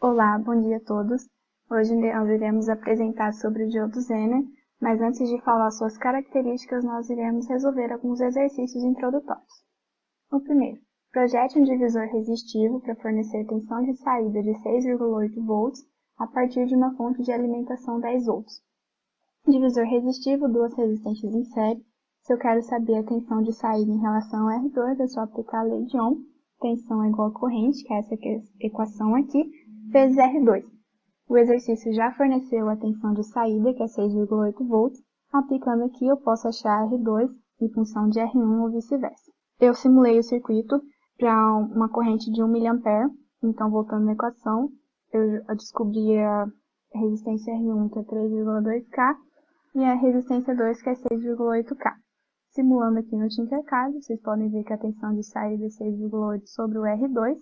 Olá, bom dia a todos. Hoje nós iremos apresentar sobre o diodo Zener, mas antes de falar suas características, nós iremos resolver alguns exercícios introdutórios. O primeiro, projete um divisor resistivo para fornecer tensão de saída de 6,8 volts a partir de uma fonte de alimentação 10 volts. Divisor resistivo, duas resistências em série. Se eu quero saber a tensão de saída em relação ao R2, é só aplicar a lei de Ohm. Tensão é igual a corrente, que é essa equação aqui, vezes R2. O exercício já forneceu a tensão de saída, que é 6,8 volts. Aplicando aqui, eu posso achar R2 em função de R1 ou vice-versa. Eu simulei o circuito para uma corrente de 1 mA. Então, voltando na equação, eu descobri a resistência R1, que é 3,2K, e a resistência 2, que é 6,8K. Simulando aqui no Tinkercad, vocês podem ver que a tensão de saída é 6,8 sobre o R2,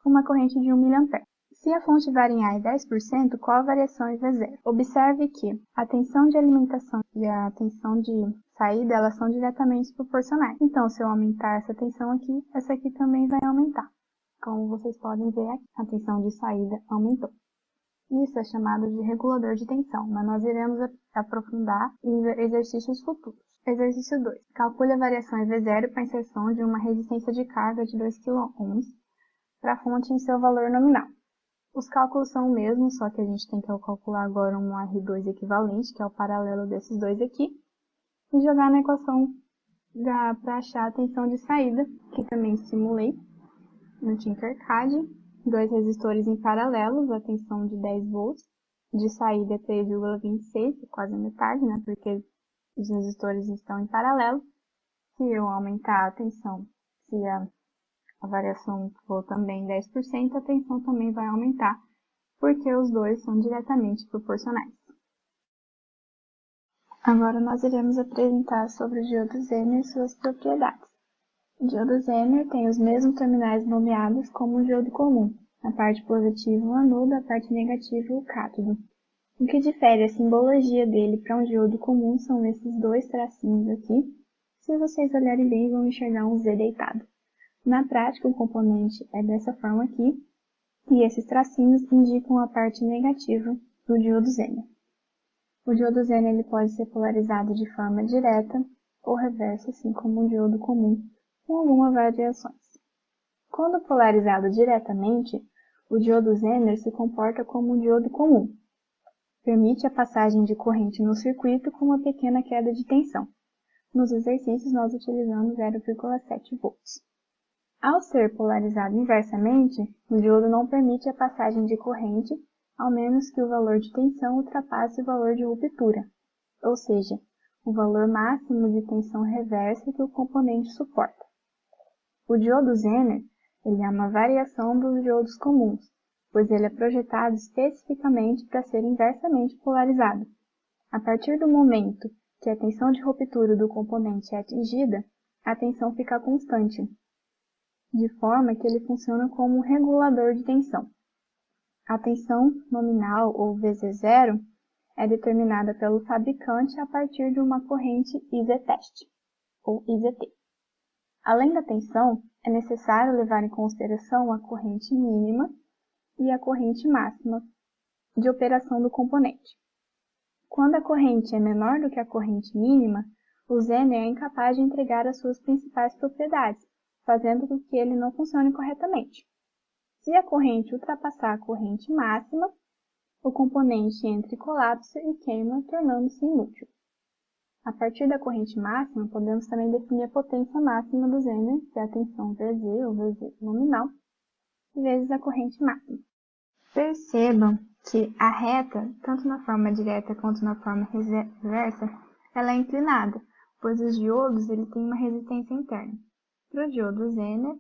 com uma corrente de 1 mA. Se a fonte variar em 10%, qual a variação em V0? Observe que a tensão de alimentação e a tensão de saída, elas são diretamente proporcionais. Então, se eu aumentar essa tensão aqui, essa aqui também vai aumentar. Como vocês podem ver aqui, a tensão de saída aumentou. Isso é chamado de regulador de tensão, mas nós iremos aprofundar em exercícios futuros. Exercício 2. Calcule a variação em V0 para a inserção de uma resistência de carga de 2 kΩ para a fonte em seu valor nominal. Os cálculos são os mesmos, só que a gente tem que calcular agora um R2 equivalente, que é o paralelo desses dois aqui, e jogar na equação para achar a tensão de saída, que também simulei no Tinkercad. Dois resistores em paralelos, a tensão de 10 volts, de saída é 3,26, quase a metade, né, porque os resistores estão em paralelo. Se eu aumentar a tensão, se a variação for também 10%, a tensão também vai aumentar, porque os dois são diretamente proporcionais. Agora nós iremos apresentar sobre o diodo Zener e suas propriedades. O diodo Zener tem os mesmos terminais nomeados como o diodo comum. A parte positiva o anodo, a parte negativa o cátodo. O que difere a simbologia dele para um diodo comum são esses dois tracinhos aqui. Se vocês olharem bem, vão enxergar um Z deitado. Na prática, o componente é dessa forma aqui, e esses tracinhos indicam a parte negativa do diodo Zener. O diodo Zener ele pode ser polarizado de forma direta ou reversa, assim como o diodo comum, com algumas variações. Quando polarizado diretamente, o diodo Zener se comporta como um diodo comum. Permite a passagem de corrente no circuito com uma pequena queda de tensão. Nos exercícios, nós utilizamos 0,7 volts. Ao ser polarizado inversamente, o diodo não permite a passagem de corrente, ao menos que o valor de tensão ultrapasse o valor de ruptura, ou seja, o valor máximo de tensão reversa que o componente suporta. O diodo Zener ele é uma variação dos diodos comuns, pois ele é projetado especificamente para ser inversamente polarizado. A partir do momento que a tensão de ruptura do componente é atingida, a tensão fica constante, de forma que ele funciona como um regulador de tensão. A tensão nominal, ou VZ0, é determinada pelo fabricante a partir de uma corrente IZ-test, ou IZT. Além da tensão, é necessário levar em consideração a corrente mínima e a corrente máxima de operação do componente. Quando a corrente é menor do que a corrente mínima, o Zener é incapaz de entregar as suas principais propriedades, fazendo com que ele não funcione corretamente. Se a corrente ultrapassar a corrente máxima, o componente entra em colapso e queima, tornando-se inútil. A partir da corrente máxima, podemos também definir a potência máxima do Zener, que é a tensão VZ, ou VZ nominal, vezes a corrente máxima. Percebam que a reta, tanto na forma direta quanto na forma reversa, ela é inclinada, pois os diodos ele têm uma resistência interna. Para o diodo Zener,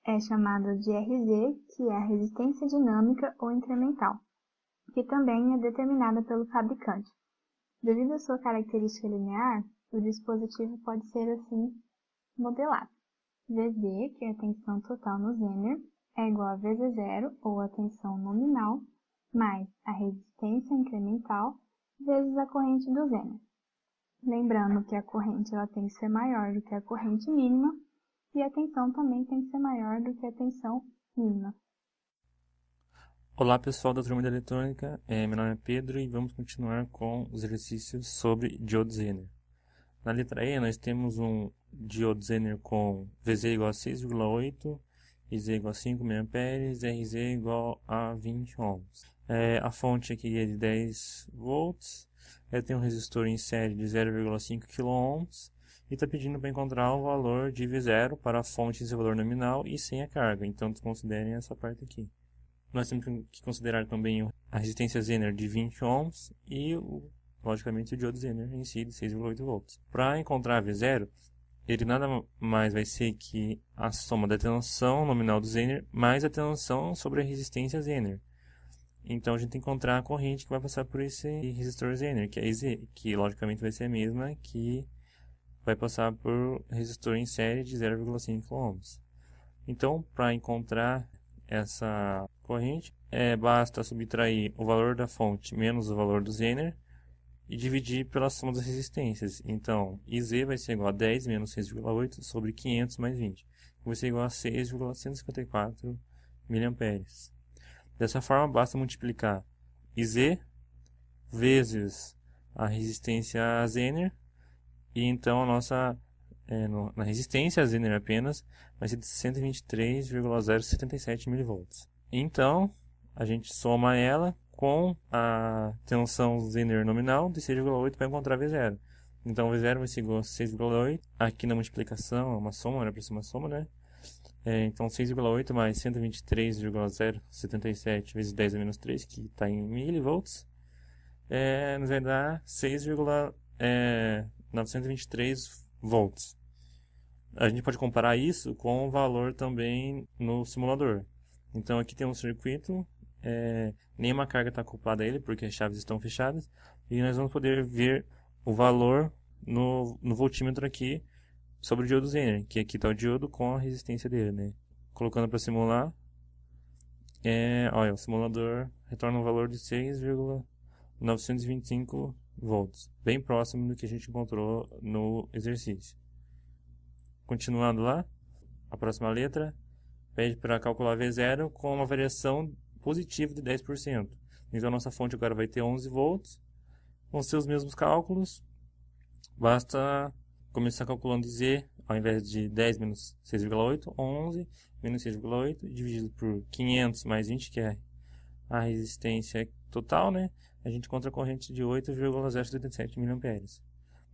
é chamado de RZ, que é a resistência dinâmica ou incremental, que também é determinada pelo fabricante. Devido à sua característica linear, o dispositivo pode ser assim modelado. VZ, que é a tensão total no Zener, é igual a VZ0, ou a tensão nominal, mais a resistência incremental, vezes a corrente do Zener. Lembrando que a corrente ela tem que ser maior do que a corrente mínima, e a tensão também tem que ser maior do que a tensão mínima. Olá pessoal da turma de eletrônica, meu nome é Pedro e vamos continuar com os exercícios sobre diodo Zener. Na letra E nós temos um diodo Zener com VZ igual a 6,8, IZ igual a 5 mA, RZ igual a 20 ohms. A fonte aqui é de 10 volts, tem um resistor em série de 0,5 kΩ e está pedindo para encontrar o valor de V0 para a fonte e seu valor nominal e sem a carga, então desconsiderem essa parte aqui. Nós temos que considerar também a resistência Zener de 20 ohms e, logicamente, o diodo Zener em si de 6,8 volts. Para encontrar V0, ele nada mais vai ser que a soma da tensão nominal do Zener mais a tensão sobre a resistência Zener. Então, a gente tem que encontrar a corrente que vai passar por esse resistor Zener, que é IZ, que logicamente vai ser a mesma que vai passar por resistor em série de 0,5 ohms. Então, para encontrar essa corrente, basta subtrair o valor da fonte menos o valor do Zener e dividir pela soma das resistências. Então, IZ vai ser igual a 10 menos 6,8 sobre 500 mais 20, que vai ser igual a 6,154 mA. Dessa forma, basta multiplicar IZ vezes a resistência Zener, e então a nossa na resistência a Zener apenas vai ser de 123,077 mV. Então, a gente soma ela com a tensão Zener nominal de 6,8 para encontrar V0. Então, V0 vai ser igual a 6,8. Aqui na multiplicação é uma soma, era para ser uma soma, né? Então, 6,8 mais 123,077 vezes 10 a menos 3, que está em milivolts, nos vai dar 6,923 volts. A gente pode comparar isso com o valor também no simulador. Então aqui tem um circuito, nenhuma carga está acoplada a ele porque as chaves estão fechadas, e nós vamos poder ver o valor no voltímetro aqui sobre o diodo Zener, que aqui está o diodo com a resistência dele, né? Colocando para simular, olha, o simulador retorna um valor de 6,925 volts, bem próximo do que a gente encontrou no exercício. Continuando lá, a próxima letra pede para calcular V0 com uma variação positiva de 10%. Então, a nossa fonte agora vai ter 11 volts. Com seus mesmos cálculos, basta começar calculando Z, ao invés de 10 menos 6,8, 11 menos 6,8, dividido por 500 mais 20, que é a resistência total, né? A gente encontra a corrente de 8,077 mA.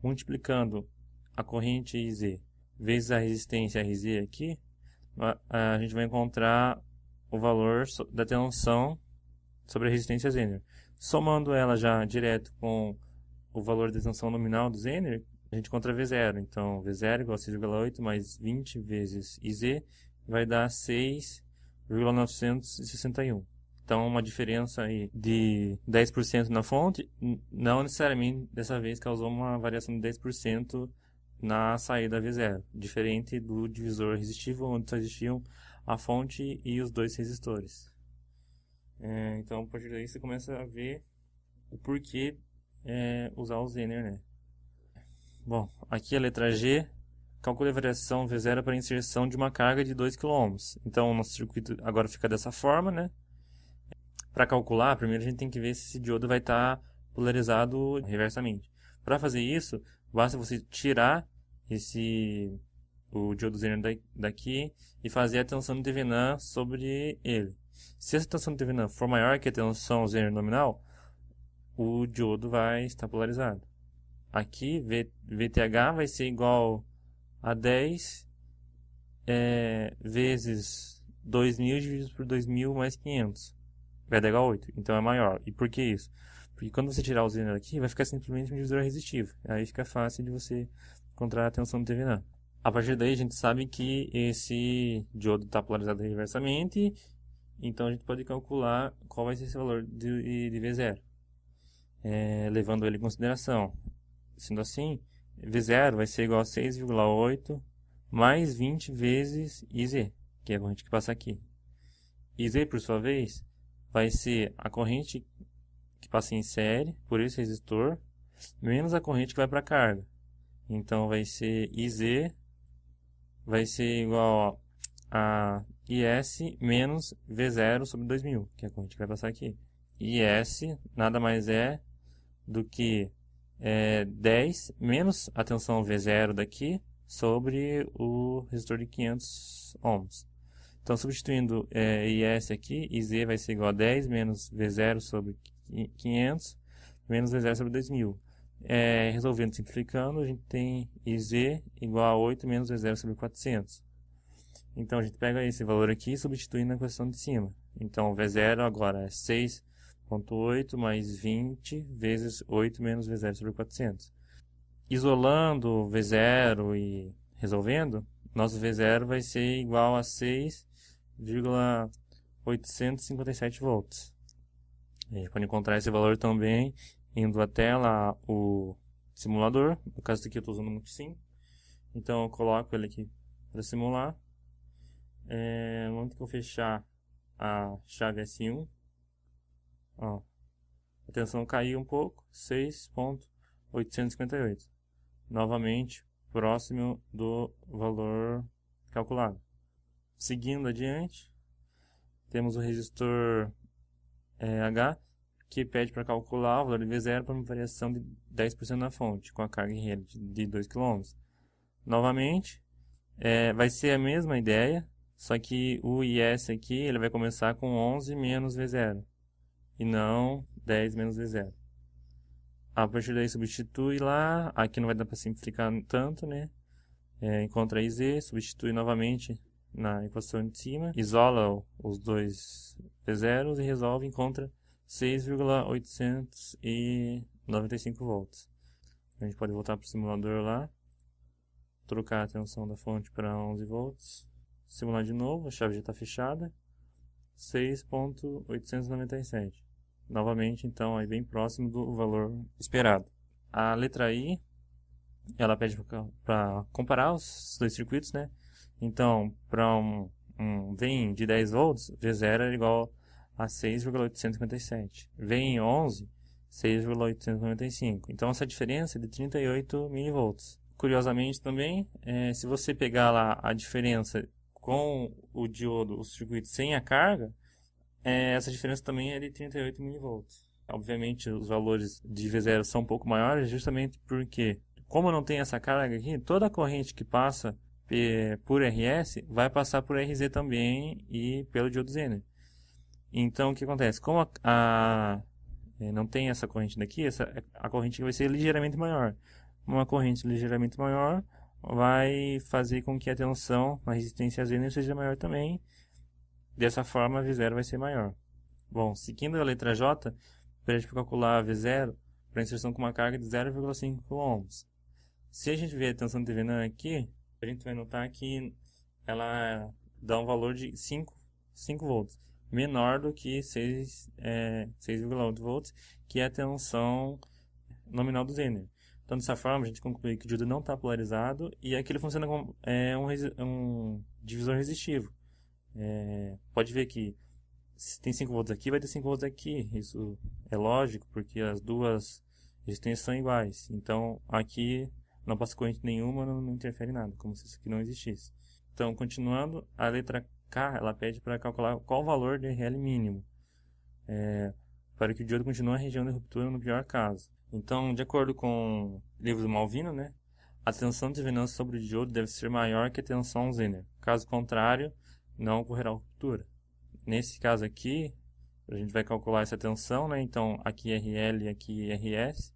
Multiplicando a corrente IZ vezes a resistência RZ aqui, a gente vai encontrar o valor da tensão sobre a resistência Zener. Somando ela já direto com o valor da tensão nominal do Zener, a gente encontra V0. Então, V0 igual a 6,8 mais 20 vezes IZ vai dar 6,961. Então, uma diferença aí de 10% na fonte, não necessariamente dessa vez causou uma variação de 10% na saída V0, diferente do divisor resistivo, onde só existiam a fonte e os dois resistores. Então, a partir daí você começa a ver o porquê usar o Zener, né? Bom, aqui a letra G, calcule a variação V0 para a inserção de uma carga de 2 kΩ. Então, o nosso circuito agora fica dessa forma, né? Para calcular, primeiro a gente tem que ver se esse diodo vai estar polarizado reversamente. Para fazer isso, basta você tirar o diodo Zener daqui e fazer a tensão de Thevenin sobre ele. Se essa tensão de Thevenin for maior que a tensão Zener nominal, o diodo vai estar polarizado. Aqui, VTH vai ser igual a 10 vezes 2.000 dividido por 2.000 mais 500. Vai dar igual a 8. Então é maior. E por que isso? Porque quando você tirar o Zener aqui, vai ficar simplesmente um divisor resistivo. Aí fica fácil de você encontrar a tensão do Thevenin. A partir daí, a gente sabe que esse diodo está polarizado reversamente. Então, a gente pode calcular qual vai ser esse valor de V0. Levando ele em consideração. Sendo assim, V0 vai ser igual a 6,8 mais 20 vezes IZ, que é a corrente que passa aqui. IZ, por sua vez, vai ser a corrente que passa em série por esse resistor, menos a corrente que vai para a carga. Então, vai ser IZ, vai ser igual a IS menos V0 sobre 2000, que é a corrente que vai passar aqui. IS nada mais é do que 10 menos a tensão V0 daqui sobre o resistor de 500 ohms. Então, substituindo IS aqui, IZ vai ser igual a 10 menos V0 sobre 500 menos V0 sobre 2000. Resolvendo, simplificando, a gente tem IZ igual a 8 menos V0 sobre 400. Então, a gente pega esse valor aqui e substitui na equação de cima. Então, V0 agora é 6,8 mais 20 vezes 8 menos V0 sobre 400. Isolando V0 e resolvendo, nosso V0 vai ser igual a 6,857 volts. A gente pode encontrar esse valor também indo até lá o simulador. No caso aqui eu estou usando o Multisim. Então eu coloco ele aqui para simular. No momento que eu fechar a chave S1, ó, a tensão caiu um pouco, 6,858. Novamente próximo do valor calculado. Seguindo adiante, temos o resistor H, que pede para calcular o valor de V0 para uma variação de 10% na fonte, com a carga em rede de 2 kΩ. Novamente, vai ser a mesma ideia, só que o IS aqui ele vai começar com 11 menos V0, e não 10 menos V0. A partir daí substitui lá, aqui não vai dar para simplificar tanto, né? Encontra IZ, substitui novamente na equação de cima, isola os dois V0s e resolve, encontra 6,895 volts. A gente pode voltar para o simulador lá, trocar a tensão da fonte para 11 volts, simular de novo, a chave já está fechada, 6,897. Novamente, então, aí bem próximo do valor esperado. A letra I, ela pede para comparar os dois circuitos, né? Então, para um VIN de 10 volts, V0 é igual a 6,857. VIN 11, 6,895. Então, essa diferença é de 38 milivolts. Curiosamente também, se você pegar lá a diferença com o diodo, o circuito sem a carga, essa diferença também é de 38 milivolts. Obviamente, os valores de V0 são um pouco maiores, justamente porque, como não tem essa carga aqui, toda a corrente que passa por RS vai passar por RZ também e pelo diodo Zener. Então, o que acontece? Como não tem essa corrente daqui, a corrente vai ser ligeiramente maior. Uma corrente ligeiramente maior vai fazer com que a tensão na resistência Zener seja maior também. Dessa forma, a V0 vai ser maior. Bom, seguindo a letra J, pede para calcular a V0 para inserção com uma carga de 0,5 ohms. Se a gente ver a tensão de Thevenin aqui, a gente vai notar que ela dá um valor de 5 volts, menor do que 6,8 volts, que é a tensão nominal do Zener. Então, dessa forma, a gente conclui que o diodo não está polarizado e aqui ele funciona como um divisor resistivo. Pode ver que se tem 5 volts aqui, vai ter 5 volts aqui. Isso é lógico, porque as duas resistências são iguais. Então, aqui não passa corrente nenhuma, não interfere nada, como se isso aqui não existisse. Então, continuando, a letra K, ela pede para calcular qual o valor de RL mínimo, para que o diodo continue na região de ruptura no pior caso. Então, de acordo com o livro do Malvino, né, a tensão de Thevenin sobre o diodo deve ser maior que a tensão Zener. Caso contrário, não ocorrerá ruptura. Nesse caso aqui, a gente vai calcular essa tensão, né? Então, aqui RL e aqui RS.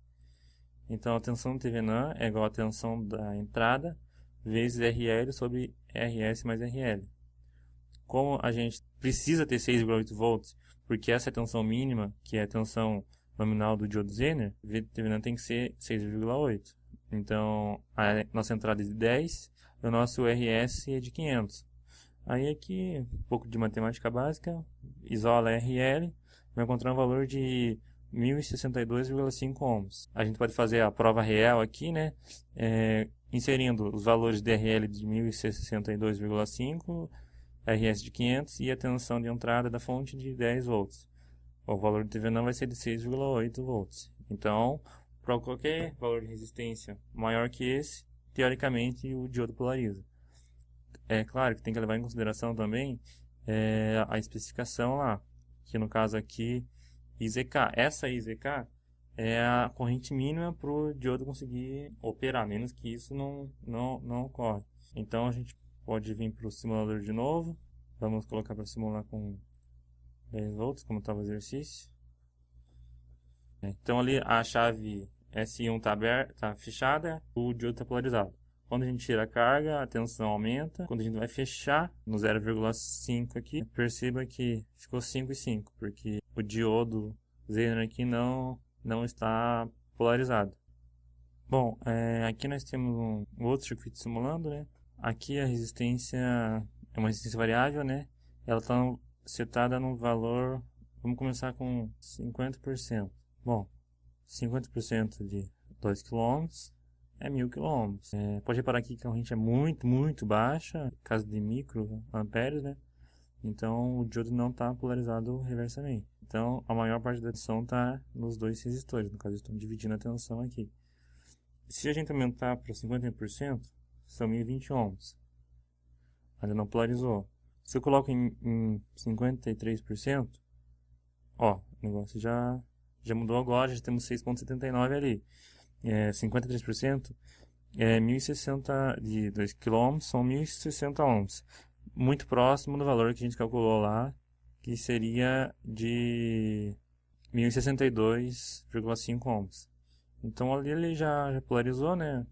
Então, a tensão de Thevenin é igual à tensão da entrada vezes RL sobre RS mais RL. Como a gente precisa ter 6,8 volts, porque essa é a tensão mínima, que é a tensão nominal do diodo Zener, V de Thevenin tem que ser 6,8. Então, a nossa entrada é de 10 e o nosso RS é de 500. Aí aqui, um pouco de matemática básica, isola RL, vai encontrar um valor de 1062,5 ohms. A gente pode fazer a prova real aqui, né? Inserindo os valores de RL de 1062,5, RS de 500 e a tensão de entrada da fonte de 10 volts. O valor de Thevenin vai ser de 6,8 volts. Então, para qualquer valor de resistência maior que esse, teoricamente o diodo polariza. é claro que tem que levar em consideração também a especificação lá, que no caso aqui, IZK. Essa IZK é a corrente mínima para o diodo conseguir operar, menos que isso não ocorre. Então a gente pode vir para o simulador de novo, vamos colocar para simular com 10 volts, como estava o exercício. Então ali a chave S1 está fechada, o diodo está polarizado. Quando a gente tira a carga, a tensão aumenta. Quando a gente vai fechar no 0,5 aqui, perceba que ficou 5 e 5, porque o diodo Zener aqui não está polarizado. Bom, aqui nós temos um outro circuito simulando, né? Aqui a resistência é uma resistência variável, né? Ela está setada no valor, vamos começar com 50%. Bom, 50% de 2 km é 1000 km. Pode reparar aqui que a corrente é muito baixa, caso de microamperes, né? Então o diodo não está polarizado reversamente. Então a maior parte da tensão está nos dois resistores, no caso estamos dividindo a tensão aqui. Se a gente aumentar para 50%, são 1020 ohms. Ainda não polarizou. Se eu coloco em 53%, ó, o negócio já mudou agora, já temos 6,79 ali. 53% 1060 de 2 km são 1060 ohms. Muito próximo do valor que a gente calculou lá, que seria de 1062,5 ohms. Então ali ele já polarizou, né?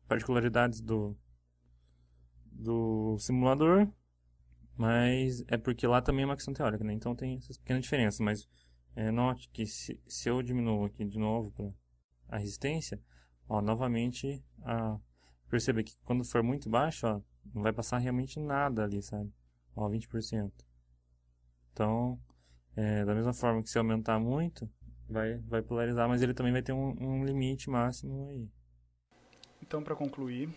Particularidades do simulador, mas é porque lá também é uma questão teórica, né? Então tem essas pequenas diferenças, mas note que se eu diminuo aqui de novo para a resistência, ó, novamente, perceba que quando for muito baixo, ó, não vai passar realmente nada ali, sabe? Ó, 20%. Então, da mesma forma que se aumentar muito, vai polarizar, mas ele também vai ter um limite máximo aí. Então, para concluir,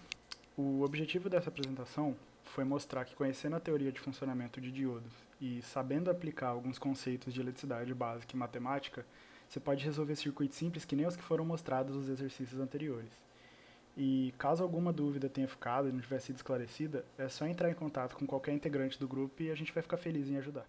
o objetivo dessa apresentação foi mostrar que, conhecendo a teoria de funcionamento de diodos e sabendo aplicar alguns conceitos de eletricidade básica e matemática, você pode resolver circuitos simples que nem os que foram mostrados nos exercícios anteriores. E caso alguma dúvida tenha ficado e não tiver sido esclarecida, é só entrar em contato com qualquer integrante do grupo e a gente vai ficar feliz em ajudar.